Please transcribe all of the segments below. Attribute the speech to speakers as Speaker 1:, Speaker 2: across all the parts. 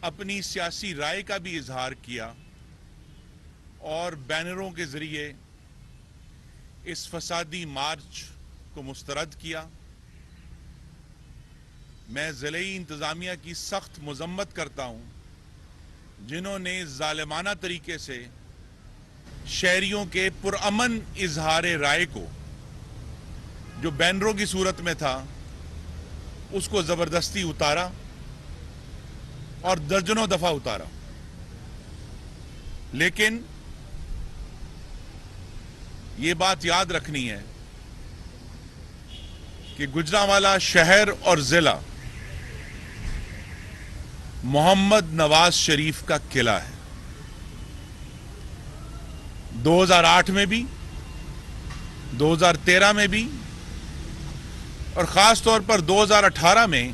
Speaker 1: اپنی سیاسی رائے کا بھی اظہار کیا اور بینروں کے ذریعے اس فسادی مارچ کو مسترد کیا۔ میں ضلعی انتظامیہ کی سخت مذمت کرتا ہوں جنہوں نے ظالمانہ طریقے سے شہریوں کے پرامن اظہار رائے کو جو بینروں کی صورت میں تھا اس کو زبردستی اتارا اور درجنوں دفعہ اتارا، لیکن یہ بات یاد رکھنی ہے کہ گوجرانوالہ شہر اور ضلع محمد نواز شریف کا قلعہ ہے۔ 2008 میں بھی، 2013 میں بھی اور خاص طور پر 2018 میں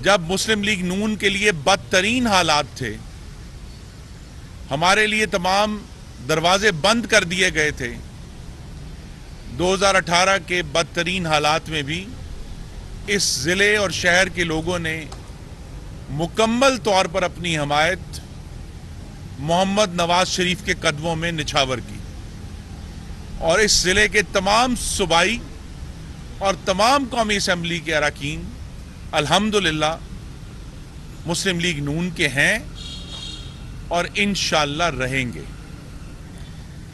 Speaker 1: جب مسلم لیگ نون کے لیے بدترین حالات تھے، ہمارے لیے تمام دروازے بند کر دیے گئے تھے، 2018 کے بدترین حالات میں بھی اس ضلع اور شہر کے لوگوں نے مکمل طور پر اپنی حمایت محمد نواز شریف کے قدموں میں نچھاور کی، اور اس ضلع کے تمام صوبائی اور تمام قومی اسمبلی کے اراکین الحمدللہ مسلم لیگ نون کے ہیں اور انشاءاللہ رہیں گے۔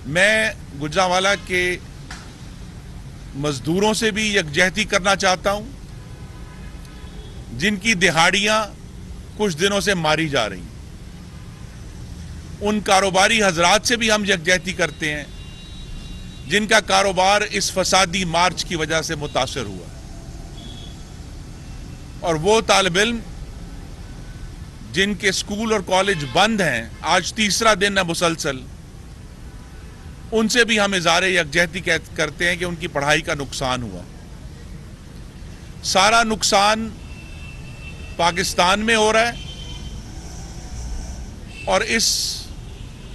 Speaker 1: میں گوجرانوالہ کے مزدوروں سے بھی یکجہتی کرنا چاہتا ہوں جن کی دہاڑیاں کچھ دنوں سے ماری جا رہی ہیں، ان کاروباری حضرات سے بھی ہم یکجہتی کرتے ہیں جن کا کاروبار اس فسادی مارچ کی وجہ سے متاثر ہوا ہے، اور وہ طالب علم جن کے اسکول اور کالج بند ہیں، آج تیسرا دن ہے مسلسل، ان سے بھی ہم اظہار یکجہتی کرتے ہیں کہ ان کی پڑھائی کا نقصان ہوا۔ سارا نقصان پاکستان میں ہو رہا ہے اور اس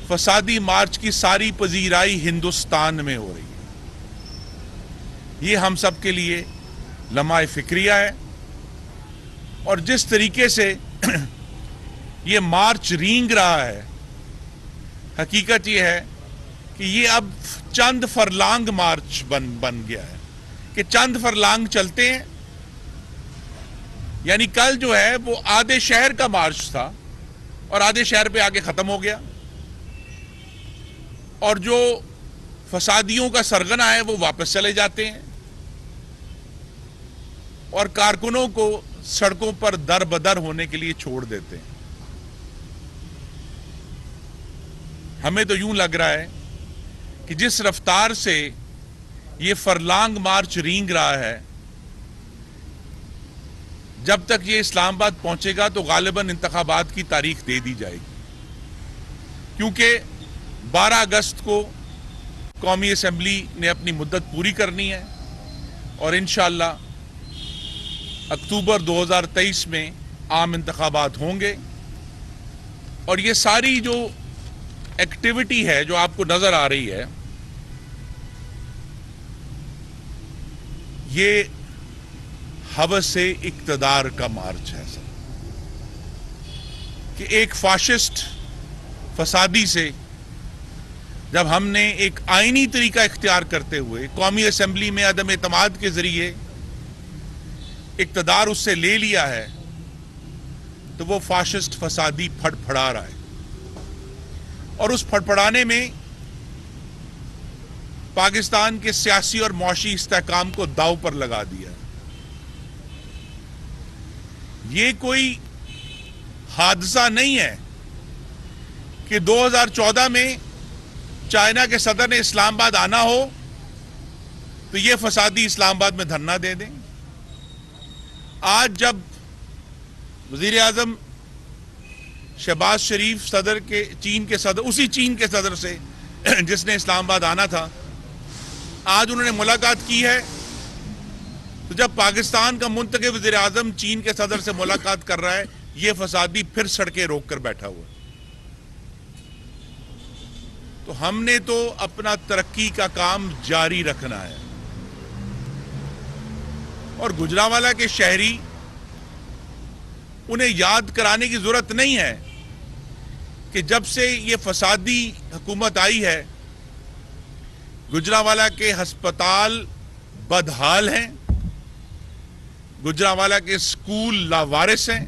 Speaker 1: فسادی مارچ کی ساری پذیرائی ہندوستان میں ہو رہی ہے۔ یہ ہم سب کے لیے لمحہ فکریہ ہے، اور جس طریقے سے یہ مارچ رینگ رہا ہے، حقیقت یہ ہے کہ یہ اب چند فرلانگ مارچ بن گیا ہے کہ چند فرلانگ چلتے ہیں، یعنی کل جو ہے وہ آدھے شہر کا مارچ تھا اور آدھے شہر پہ آگے ختم ہو گیا، اور جو فسادیوں کا سرغنہ ہے وہ واپس چلے جاتے ہیں، اور کارکنوں کو سڑکوں پر در بدر ہونے کے لیے چھوڑ دیتے ہیں۔ ہمیں تو یوں لگ رہا ہے کہ جس رفتار سے یہ فرلانگ مارچ رینگ رہا ہے، جب تک یہ اسلام آباد پہنچے گا تو غالباً انتخابات کی تاریخ دے دی جائے گی، کیونکہ 12 اگست کو قومی اسمبلی نے اپنی مدت پوری کرنی ہے، اور انشاءاللہ اکتوبر 2023 میں عام انتخابات ہوں گے، اور یہ ساری جو ایکٹیویٹی ہے جو آپ کو نظر آ رہی ہے، یہ ہوس اقتدار کا مارچ ہے سر، کہ ایک فاشسٹ فسادی سے جب ہم نے ایک آئینی طریقہ اختیار کرتے ہوئے قومی اسمبلی میں عدم اعتماد کے ذریعے اقتدار اس سے لے لیا ہے، تو وہ فاشسٹ فسادی پھڑ پھڑا رہا ہے، اور اس پھڑ پھڑانے میں پاکستان کے سیاسی اور معاشی استحکام کو داؤ پر لگا دیا ہے۔ یہ کوئی حادثہ نہیں ہے کہ 2014 میں چائنا کے صدر نے اسلام آباد آنا ہو تو یہ فسادی اسلام آباد میں دھرنا دے دیں۔ آج جب وزیر اعظم شہباز شریف اسی چین کے صدر سے جس نے اسلام آباد آنا تھا، آج انہوں نے ملاقات کی ہے، تو جب پاکستان کا منتخب وزیر اعظم چین کے صدر سے ملاقات کر رہا ہے، یہ فسادی پھر سڑکیں روک کر بیٹھا ہوا ہے۔ تو ہم نے تو اپنا ترقی کا کام جاری رکھنا ہے، اور گوجرانوالہ کے شہری انہیں یاد کرانے کی ضرورت نہیں ہے کہ جب سے یہ فسادی حکومت آئی ہے گجرانوالہ کے ہسپتال بدحال ہیں، گجرانوالہ کے اسکول لاوارث ہیں،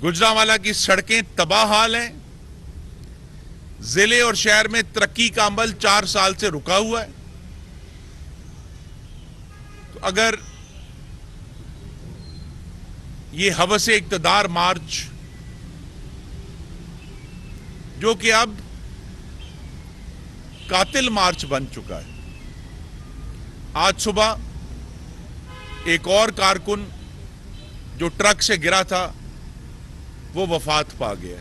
Speaker 1: گجرانوالہ کی سڑکیں تباہ حال ہیں، ضلع اور شہر میں ترقی کا عمل 4 سال سے رکا ہوا ہے۔ تو اگر یہ ہوس اقتدار مارچ جو کہ اب قاتل مارچ بن چکا ہے، آج صبح ایک اور کارکن جو ٹرک سے گرا تھا وہ وفات پا گیا۔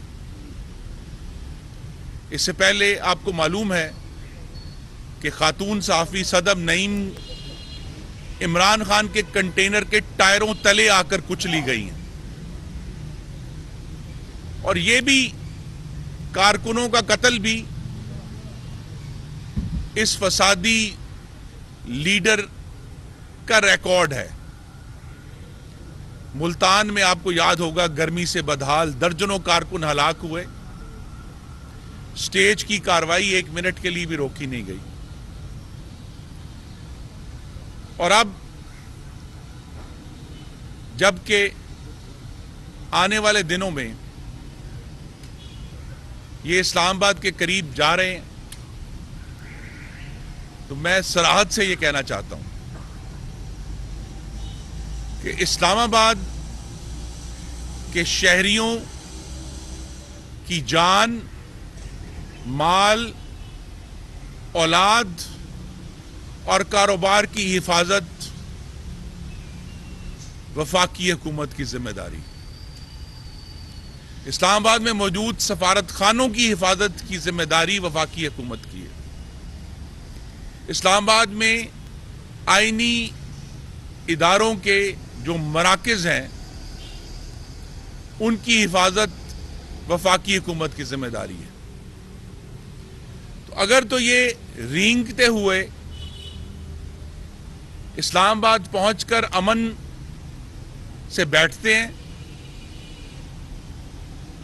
Speaker 1: اس سے پہلے آپ کو معلوم ہے کہ خاتون صحافی صدم نعیم عمران خان کے کنٹینر کے ٹائروں تلے آ کر کچلی گئی ہیں، اور یہ بھی کارکنوں کا قتل بھی اس فسادی لیڈر کا ریکارڈ ہے۔ ملتان میں آپ کو یاد ہوگا گرمی سے بدحال درجنوں کارکن ہلاک ہوئے، سٹیج کی کارروائی 1 منٹ کے لیے بھی روکی نہیں گئی، اور اب جبکہ آنے والے دنوں میں یہ اسلام آباد کے قریب جا رہے ہیں، تو میں صراحت سے یہ کہنا چاہتا ہوں کہ اسلام آباد کے شہریوں کی جان، مال، اولاد اور کاروبار کی حفاظت وفاقی حکومت کی ذمہ داری۔ اسلام آباد میں موجود سفارت خانوں کی حفاظت کی ذمہ داری وفاقی حکومت کی ہے۔ اسلام آباد میں آئینی اداروں کے جو مراکز ہیں ان کی حفاظت وفاقی حکومت کی ذمہ داری ہے۔ تو اگر تو یہ رینگتے ہوئے اسلام آباد پہنچ کر امن سے بیٹھتے ہیں،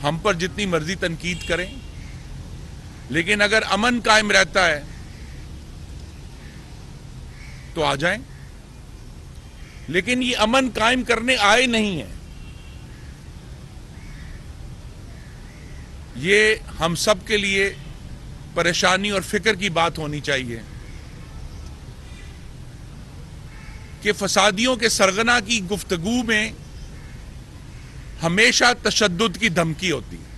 Speaker 1: ہم پر جتنی مرضی تنقید کریں، لیکن اگر امن قائم رہتا ہے تو آ جائیں، لیکن یہ امن قائم کرنے آئے نہیں ہیں۔ یہ ہم سب کے لیے پریشانی اور فکر کی بات ہونی چاہیے کہ فسادیوں کے سرغنہ کی گفتگو میں ہمیشہ تشدد کی دھمکی ہوتی ہے۔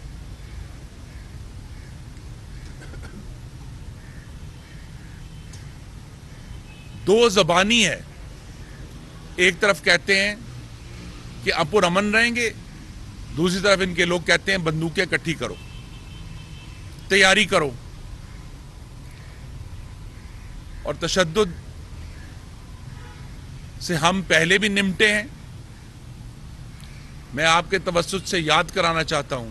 Speaker 1: دو زبانی ہے، ایک طرف کہتے ہیں کہ پرامن رہیں گے، دوسری طرف ان کے لوگ کہتے ہیں بندوقیں اکٹھی کرو، تیاری کرو، اور تشدد سے ہم پہلے بھی نمٹے ہیں۔ میں آپ کے توسط سے یاد کرانا چاہتا ہوں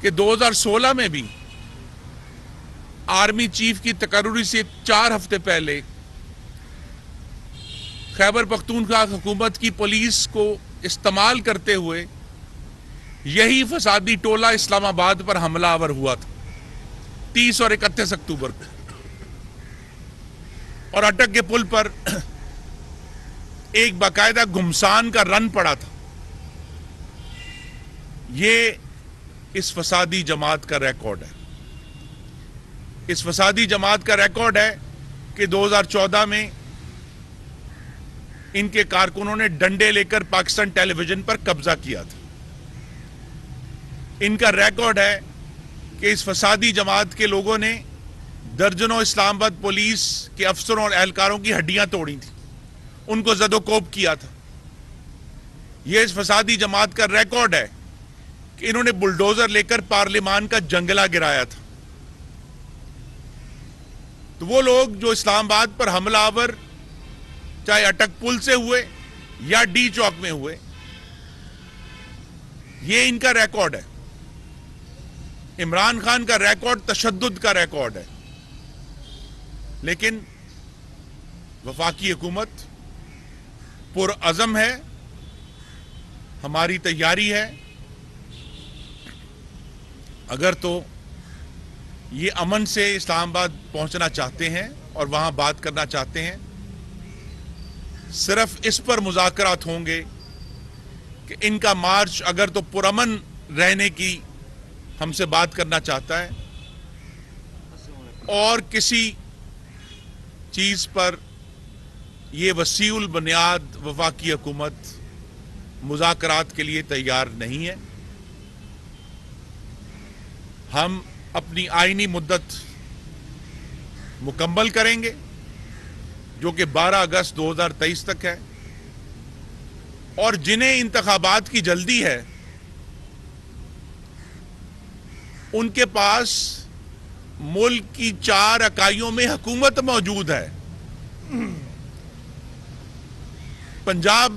Speaker 1: کہ 2016 میں بھی آرمی چیف کی تقرری سے 4 ہفتے پہلے خیبر پختونخوا حکومت کی پولیس کو استعمال کرتے ہوئے یہی فسادی ٹولہ اسلام آباد پر حملہ آور ہوا تھا 30 اور 31 اکتوبر کو، اور اٹک کے پل پر ایک باقاعدہ گھمسان کا رن پڑا تھا۔ یہ اس فسادی جماعت کا ریکارڈ ہے۔ اس فسادی جماعت کا ریکارڈ ہے کہ 2014 میں ان کے کارکنوں نے ڈنڈے لے کر پاکستان ٹیلی ویژن پر قبضہ کیا تھا۔ ان کا ریکارڈ ہے کہ اس فسادی جماعت کے لوگوں نے درجنوں اسلام آباد پولیس کے افسروں اور اہلکاروں کی ہڈیاں توڑی تھیں، ان کو زد و کوب کیا تھا۔ یہ اس فسادی جماعت کا ریکارڈ ہے کہ انہوں نے بلڈوزر لے کر پارلیمان کا جنگلہ گرایا تھا۔ تو وہ لوگ جو اسلام آباد پر حملہ آور چاہے اٹک پل سے ہوئے یا ڈی چوک میں ہوئے، یہ ان کا ریکارڈ ہے۔ عمران خان کا ریکارڈ تشدد کا ریکارڈ ہے، لیکن وفاقی حکومت پرعزم ہے ہماری تیاری ہے اگر تو یہ امن سے اسلام آباد پہنچنا چاہتے ہیں اور وہاں بات کرنا چاہتے ہیں، صرف اس پر مذاکرات ہوں گے کہ ان کا مارچ اگر تو پرامن رہنے کی ہم سے بات کرنا چاہتا ہے اور کسی چیز پر یہ وسیع البنیاد وفاقی حکومت مذاکرات کے لیے تیار نہیں ہے، ہم اپنی آئینی مدت مکمل کریں گے جو کہ 12 اگست 2023 تک ہے، اور جنہیں انتخابات کی جلدی ہے ان کے پاس ملک کی 4 اکائیوں میں حکومت موجود ہے۔ پنجاب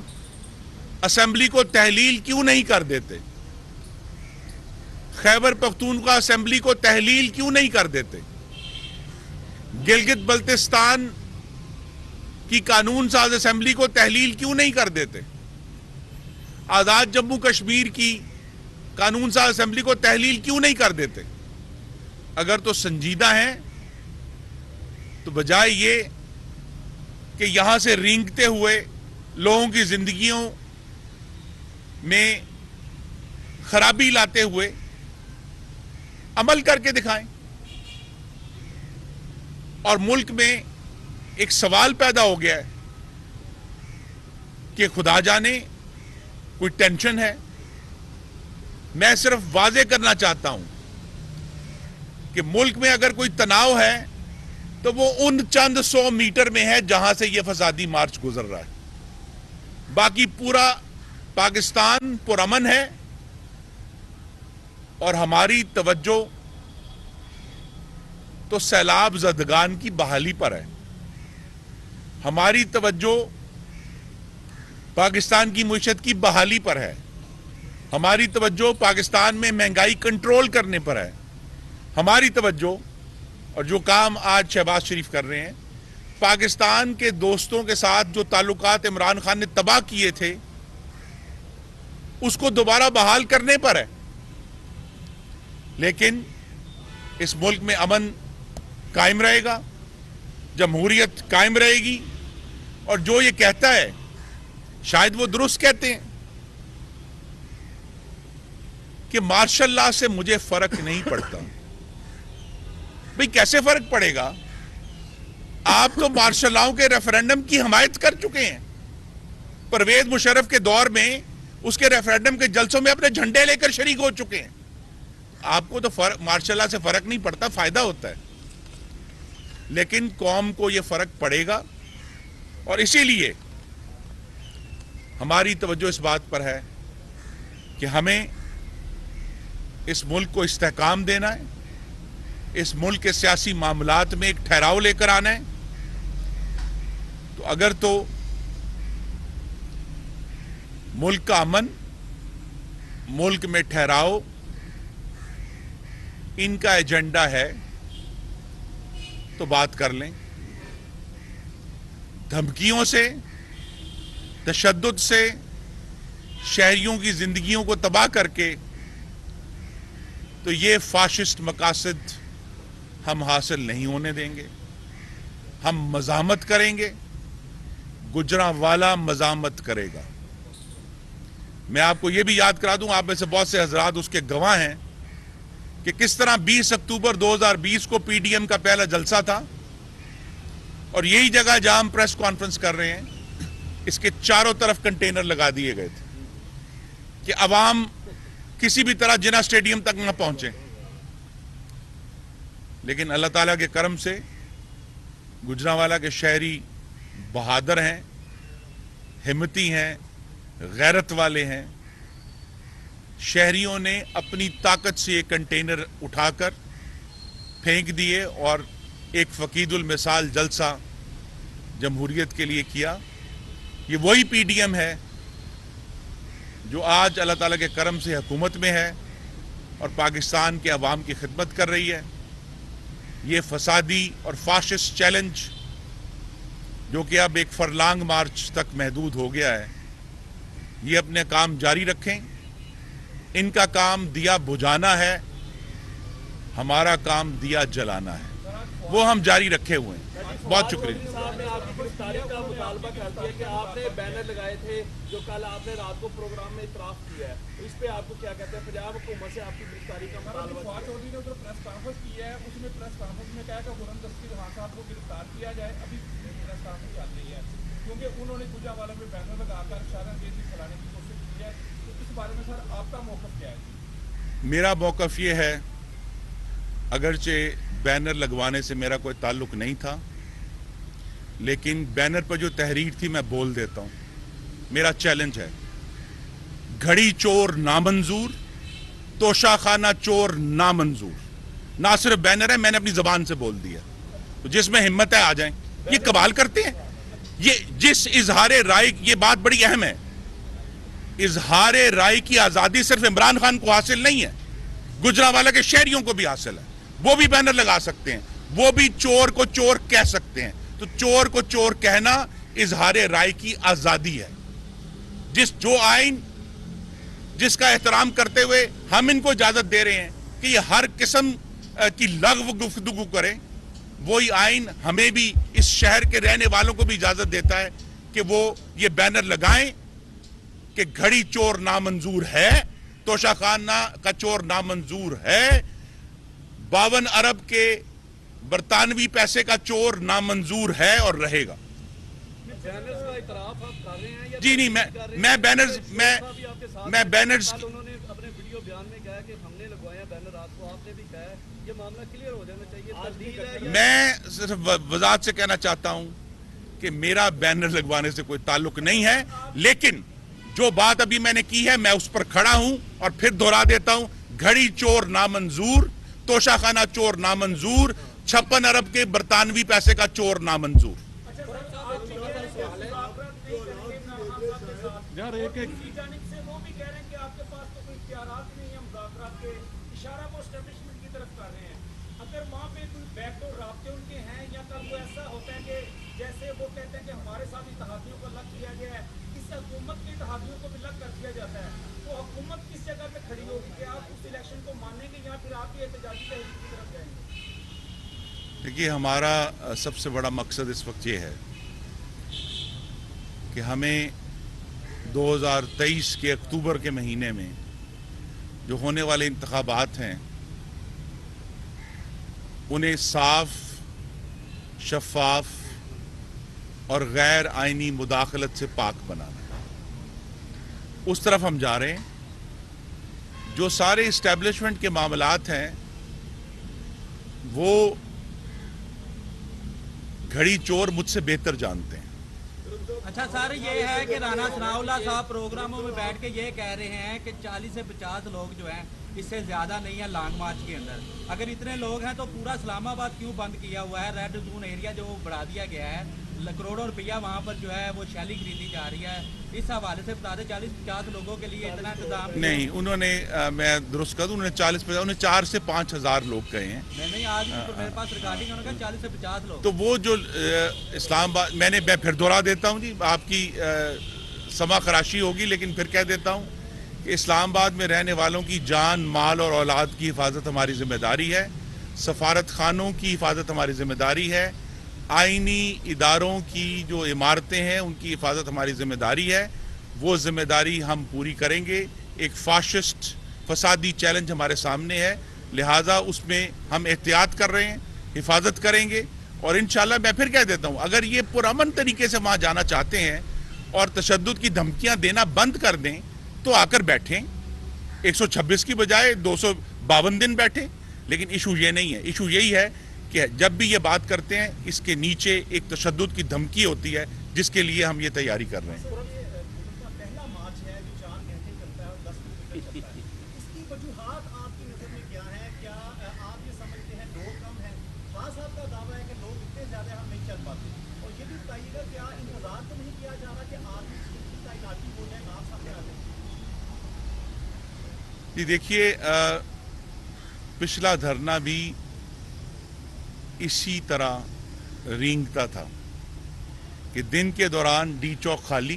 Speaker 1: اسمبلی کو تحلیل کیوں نہیں کر دیتے؟ خیبر پختونخوا اسمبلی کو تحلیل کیوں نہیں کر دیتے؟ گلگت بلتستان کی قانون ساز اسمبلی کو تحلیل کیوں نہیں کر دیتے؟ آزاد جموں کشمیر کی قانون ساز اسمبلی کو تحلیل کیوں نہیں کر دیتے؟ اگر تو سنجیدہ ہیں تو بجائے یہ کہ یہاں سے رینگتے ہوئے لوگوں کی زندگیوں میں خرابی لاتے ہوئے عمل کر کے دکھائیں۔ اور ملک میں ایک سوال پیدا ہو گیا ہے کہ خدا جانے کوئی ٹینشن ہے۔ میں صرف واضح کرنا چاہتا ہوں کہ ملک میں اگر کوئی تناؤ ہے تو وہ ان چند 100 میٹر میں ہے جہاں سے یہ فسادی مارچ گزر رہا ہے، باقی پورا پاکستان پرامن ہے، اور ہماری توجہ تو سیلاب زدگان کی بحالی پر ہے، ہماری توجہ پاکستان کی معیشت کی بحالی پر ہے، ہماری توجہ پاکستان میں مہنگائی کنٹرول کرنے پر ہے، ہماری توجہ اور جو کام آج شہباز شریف کر رہے ہیں پاکستان کے دوستوں کے ساتھ جو تعلقات عمران خان نے تباہ کیے تھے اس کو دوبارہ بحال کرنے پر ہے۔ لیکن اس ملک میں امن قائم رہے گا، جمہوریت قائم رہے گی، اور جو یہ کہتا ہے شاید وہ درست کہتے ہیں کہ مارشل لا سے مجھے فرق نہیں پڑتا۔ بھئی کیسے فرق پڑے گا؟ آپ تو مارشل لاؤں کے ریفرینڈم کی حمایت کر چکے ہیں، پرویز مشرف کے دور میں اس کے ریفرینڈم کے جلسوں میں اپنے جھنڈے لے کر شریک ہو چکے ہیں۔ آپ کو تو مارشل لا سے فرق نہیں پڑتا، فائدہ ہوتا ہے، لیکن قوم کو یہ فرق پڑے گا، اور اسی لیے ہماری توجہ اس بات پر ہے کہ ہمیں اس ملک کو استحکام دینا ہے، اس ملک کے سیاسی معاملات میں ایک ٹھہراؤ لے کر آنا ہے۔ تو اگر تو ملک کا امن، ملک میں ٹھہراؤ ان کا ایجنڈا ہے تو بات کر لیں۔ دھمکیوں سے، تشدد سے شہریوں کی زندگیوں کو تباہ کر کے تو یہ فاشسٹ مقاصد ہم حاصل نہیں ہونے دیں گے۔ ہم مزاحمت کریں گے، گجرانوالا مزاحمت کرے گا۔ میں آپ کو یہ بھی یاد کرا دوں، آپ میں سے بہت سے حضرات اس کے گواہ ہیں کہ کس طرح 20 اکتوبر 2020 کو پی ڈی ایم کا پہلا جلسہ تھا، اور یہی جگہ جہاں ہم پریس کانفرنس کر رہے ہیں اس کے چاروں طرف کنٹینر لگا دیے گئے تھے کہ عوام کسی بھی طرح جناح اسٹیڈیم تک نہ پہنچیں۔ لیکن اللہ تعالیٰ کے کرم سے گجرانوالا کے شہری بہادر ہیں، ہمتی ہیں، غیرت والے ہیں۔ شہریوں نے اپنی طاقت سے یہ کنٹینر اٹھا کر پھینک دیے اور ایک فقید المثال جلسہ جمہوریت کے لیے کیا۔ یہ وہی پی ڈی ایم ہے جو آج اللہ تعالیٰ کے کرم سے حکومت میں ہے اور پاکستان کے عوام کی خدمت کر رہی ہے۔ یہ فسادی اور فاشسٹ چیلنج جو کہ اب ایک فرلانگ مارچ تک محدود ہو گیا ہے، یہ اپنے کام جاری رکھیں. ان کا کام دیا بجھانا ہے, ہمارا کام دیا جلانا ہے, وہ ہم جاری رکھے ہوئے ہیں. بہت شکریہ.
Speaker 2: صاحب نے آپ کی گرفتاری کا مطالبہ کر دیا کہ آپ نے بینر لگائے تھے جو کل آپ نے رات کو پروگرام میں اعتراف کیا ہے, اس پہ آپ کو کیا کہتے ہیں؟ پنجاب حکومت سے آپ کی گرفتاری کا مطالبہ.
Speaker 3: فواد چودھری نے ادھر پریس کانفرنس کی ہے, اس میں پریس کانفرنس میں کہا کہ غلام دستگیر خان صاحب کو گرفتار کیا جائے. ابھی پریس کانفرنس چل رہی ہے کیونکہ انہوں نے گجرانوالہ میں بینر لگا کر اشارہ انگیزی پھیلانے کی کوشش کی ہے. تو اس بارے میں سر آپ کا موقف کیا ہے؟
Speaker 1: میرا موقف یہ ہے, اگرچہ بینر لگوانے سے میرا کوئی تعلق نہیں تھا, لیکن بینر پر جو تحریر تھی میں بول دیتا ہوں. میرا چیلنج ہے, گھڑی چور نامنظور, توشہ خانہ چور نامنظور. نہ صرف بینر ہے, میں نے اپنی زبان سے بول دیا. تو جس میں ہمت ہے آ جائیں. یہ کمال کرتے ہیں. یہ جس اظہار رائے, یہ بات بڑی اہم ہے, اظہار رائے کی آزادی صرف عمران خان کو حاصل نہیں ہے, گجرانوالہ کے شہریوں کو بھی حاصل ہے. وہ بھی بینر لگا سکتے ہیں, وہ بھی چور کو چور کہہ سکتے ہیں. تو چور کو چور کہنا اظہار رائے کی آزادی ہے. جو آئین جس کا احترام کرتے ہوئے ہم ان کو اجازت دے رہے ہیں کہ یہ ہر قسم کی لغو گفتگو کریں, وہی آئین ہمیں بھی اس شہر کے رہنے والوں کو بھی اجازت دیتا ہے کہ وہ یہ بینر لگائیں کہ گھڑی چور نامنظور ہے, توشہ خانہ کا چور نامنظور ہے, 52 ارب کے برطانوی پیسے کا چور نامنظور ہے اور رہے گا.
Speaker 2: بینرز کا اعتراف آپ کر رہے ہیں یا
Speaker 1: جی نہیں, میں بینرز
Speaker 2: انہوں نے اپنے ویڈیو بیان میں کہا کہ ہم نے لگوایا بینر, رات کو آپ نے بھی کہا ہے. یہ معاملہ کلیئر ہو جانا چاہیے. تردید ہے.
Speaker 1: میں صرف وضاحت سے کہنا چاہتا ہوں کہ میرا بینر لگوانے سے کوئی تعلق نہیں ہے, لیکن جو بات ابھی میں نے کی ہے میں اس پر کھڑا ہوں اور پھر دہرا دیتا ہوں. گھڑی چور نامنظور, توشہ خانہ چور نامنظور, 56 ارب کے برطانوی پیسے کا چور نامنظور.
Speaker 3: جیسے وہ کہتے ہیں کہ ہمارے ساتھ اتحادیوں کو الگ کیا گیا ہے, اس حکومت کے اتحادیوں کو بھی الگ کر دیا جاتا ہے, تو حکومت کس جگہ پہ کھڑی ہوگی کہ آپ اس الیکشن کو مانیں گے یا پھر آپ یہ احتجاجی تحریک کی طرف جائیں گے؟
Speaker 1: دیکھیے, ہمارا سب سے بڑا مقصد اس وقت یہ ہے کہ ہمیں 2023 کے اکتوبر کے مہینے میں جو ہونے والے انتخابات ہیں انہیں صاف, شفاف اور غیر آئینی مداخلت سے پاک بنانا ہے. اس طرف ہم جا رہے ہیں. جو سارے اسٹیبلشمنٹ کے معاملات ہیں وہ گھڑی چور مجھ سے بہتر جانتے ہیں.
Speaker 4: اچھا سر, یہ ہے کہ رانا ثناء اللہ صاحب پروگراموں میں بیٹھ کے یہ کہہ رہے ہیں کہ 40 سے 50 لوگ جو ہیں اس سے زیادہ نہیں ہے لانگ مارچ کے اندر. اگر اتنے لوگ ہیں تو پورا اسلام آباد کیوں بند کیا ہوا ہے؟ ریڈ زون ایریا جو بڑھا دیا گیا ہے, کروڑوں روپیہ وہاں پر جو ہے وہ شیلی خریدی جا رہی ہے. اس حوالے سے بتا دیں 40-50 لوگوں کے لیے اتنا انتظام
Speaker 1: نہیں, انہوں نے, میں درست کر دوں, انہوں نے 4 سے 5 ہزار لوگ کہے ہیں.
Speaker 4: نہیں, آج میرے پاس ریکارڈنگ ہے, 40 سے 50 لوگ.
Speaker 1: تو وہ جو اسلام آباد, میں پھر دہرا دیتا ہوں جی, آپ کی سما خراشی ہوگی, لیکن پھر کہہ دیتا ہوں کہ اسلام آباد میں رہنے والوں کی جان, مال اور اولاد کی حفاظت ہماری ذمہ داری ہے. سفارت خانوں کی حفاظت ہماری ذمہ داری ہے. آئینی اداروں کی جو عمارتیں ہیں ان کی حفاظت ہماری ذمہ داری ہے. وہ ذمہ داری ہم پوری کریں گے. ایک فاشسٹ فسادی چیلنج ہمارے سامنے ہے, لہٰذا اس میں ہم احتیاط کر رہے ہیں, حفاظت کریں گے. اور انشاءاللہ میں پھر کہہ دیتا ہوں, اگر یہ پرامن طریقے سے وہاں جانا چاہتے ہیں اور تشدد کی دھمکیاں دینا بند کر دیں تو آ کر بیٹھیں, 126 کی بجائے 252 دن بیٹھیں. لیکن ایشو یہ نہیں ہے. ایشو یہی ہے کہ جب بھی یہ بات کرتے ہیں اس کے نیچے ایک تشدد کی دھمکی ہوتی ہے جس کے لیے ہم یہ تیاری کر رہے ہیں.
Speaker 3: پہلا مارچ ہے جو 4 گھنٹے چلتا ہے اور 10 منٹ چلتا ہے, اس کی وجوہات آپ کی نظر میں کیا ہے؟ کیا آپ یہ سمجھتے ہیں لوگ کم ہیں؟ بعض صاحب کا دعویٰ ہے کہ لوگ اتنے زیادہ ہم نہیں چل پاتے. اور یہ بھی بتائیے گا کیا انتظار تو نہیں کیا جا رہا کہ آرمی کی تعیناتی ہو جائے, آپ سامنے آ جائیں؟
Speaker 1: جی دیکھیے, پچھلا دھرنا بھی اسی طرح رینگتا تھا کہ دن کے دوران ڈی چوک خالی,